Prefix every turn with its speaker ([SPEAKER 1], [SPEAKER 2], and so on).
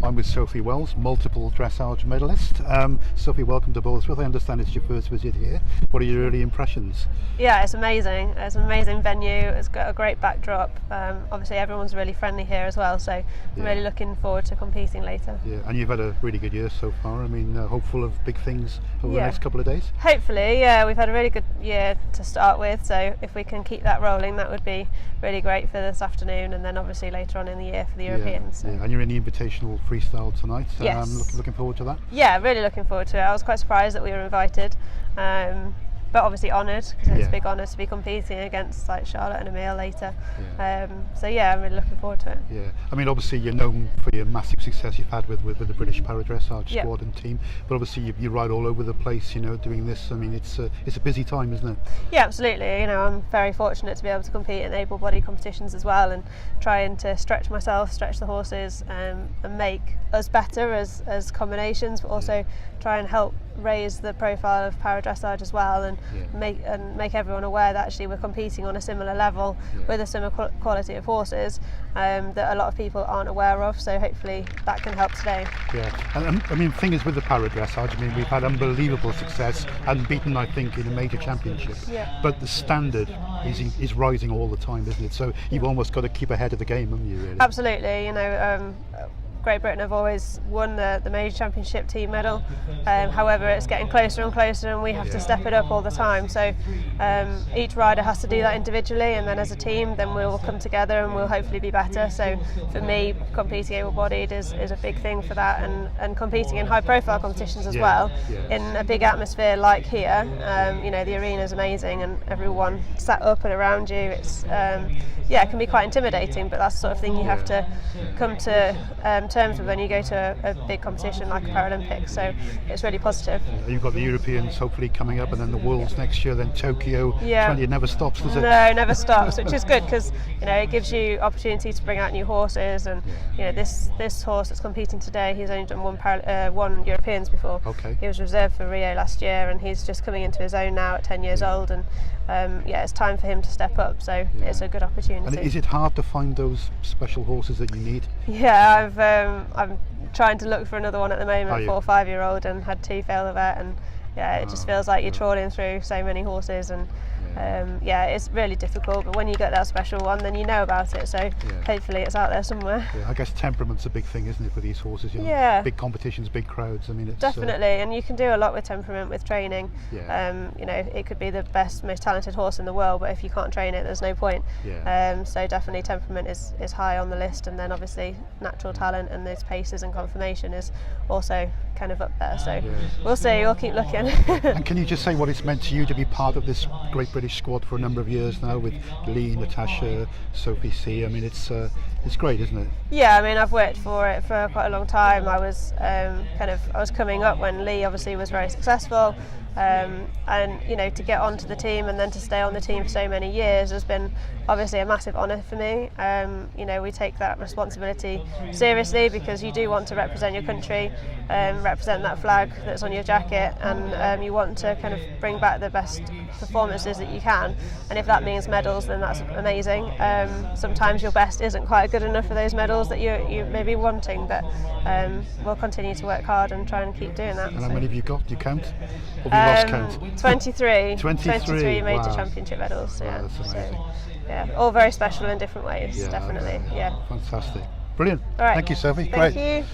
[SPEAKER 1] I'm with Sophie Wells, multiple dressage medalist. Sophie, welcome to Bolesworth. I understand it's your first visit here. What are your early impressions?
[SPEAKER 2] Yeah, it's amazing. It's an amazing venue. It's got a great backdrop. Obviously everyone's really friendly here as well, so I'm really looking forward to competing later.
[SPEAKER 1] Yeah, and you've had a really good year so far. I mean, hopeful of big things over the next couple of days?
[SPEAKER 2] Hopefully, yeah. We've had a really good year to start with, so if we can keep that rolling, that would be really great for this afternoon, and then obviously later on in the year for the Europeans. So.
[SPEAKER 1] Yeah, and you're in the invitational freestyle tonight.
[SPEAKER 2] Yes.
[SPEAKER 1] Looking forward to that?
[SPEAKER 2] Yeah, really looking forward to it. I was quite surprised that we were invited. But obviously honoured, because it's a big honour to be competing against like Charlotte and Emile later. So yeah, I'm really looking forward to it.
[SPEAKER 1] Yeah, I mean obviously you're known for your massive success you've had with the British para dressage squad and team, but obviously you ride all over the place, you know, doing this. I mean it's a busy time, isn't it? Yeah,
[SPEAKER 2] absolutely. You know, I'm very fortunate to be able to compete in able body competitions as well, and trying to stretch myself, stretch the horses, and make us better as combinations, but also try and help raise the profile of para dressage as well, and make everyone aware that actually we're competing on a similar level with a similar quality of horses that a lot of people aren't aware of. So hopefully that can help today.
[SPEAKER 1] Yeah, and I mean, the thing is with the para dressage, I mean we've had unbelievable success and beaten, I think, in a major championship. But the standard is rising all the time, isn't it? So you've almost got to keep ahead of the game, haven't you? Really?
[SPEAKER 2] Absolutely. You know. Great Britain have always won the major championship team medal. However, it's getting closer and closer, and we have to step it up all the time. So each rider has to do that individually, and then as a team, then we'll come together and we'll hopefully be better. So for me, competing able-bodied is a big thing for that, and competing in high-profile competitions as well, in a big atmosphere like here. You know, the arena is amazing, and everyone sat up and around you. It's it can be quite intimidating, but that's the sort of thing you have to come to terms with when you go to a big competition like a Paralympic. So it's really positive.
[SPEAKER 1] You've got the Europeans hopefully coming up, and then the Worlds next year, then Tokyo. It never stops, does it?
[SPEAKER 2] No, never stops, which is good, because you know it gives you opportunity to bring out new horses, and you know this horse that's competing today, he's only done one Europeans before. He was reserved for Rio last year, and he's just coming into his own now at 10 years old, and it's time for him to step up, so it's a good opportunity.
[SPEAKER 1] And is it hard to find those special horses that you need?
[SPEAKER 2] Yeah, I'm trying to look for another one at the moment, 4 or 5 year old, and had 2 fail the vet, and it just feels like you're trawling through so many horses, and it's really difficult, but when you get that special one, then you know about it, so hopefully it's out there somewhere.
[SPEAKER 1] I guess temperament's a big thing, isn't it, for these horses? You know, big competitions, big crowds. I mean, it's
[SPEAKER 2] definitely, and you can do a lot with temperament with training. You know, it could be the best, most talented horse in the world, but if you can't train it, there's no point. So definitely temperament is high on the list, and then obviously natural talent and those paces and conformation is also kind of up there. So we'll see. We'll keep looking.
[SPEAKER 1] And can you just say what it's meant to you to be part of this Great British squad for a number of years now, with Lee, Natasha, Sophie C? I mean, it's great, isn't it?
[SPEAKER 2] Yeah, I mean, I've worked for it for quite a long time. I was I was coming up when Lee obviously was very successful, and you know, to get onto the team and then to stay on the team for so many years has been obviously a massive honour for me. You know, we take that responsibility seriously, because you do want to represent your country, represent that flag that's on your jacket, and you want to kind of bring back the best performances that you can, and if that means medals, then that's amazing. Sometimes your best isn't quite good enough for those medals that you may be wanting, but we'll continue to work hard and try and keep doing that.
[SPEAKER 1] And how many have you got? Do you count? Or have you lost count?
[SPEAKER 2] 23.
[SPEAKER 1] 23
[SPEAKER 2] major championship medals.
[SPEAKER 1] Wow, that's amazing.
[SPEAKER 2] So, all very special in different ways, definitely.
[SPEAKER 1] Fantastic. Brilliant.
[SPEAKER 2] All right.
[SPEAKER 1] Thank you, Sophie.
[SPEAKER 2] Thank you.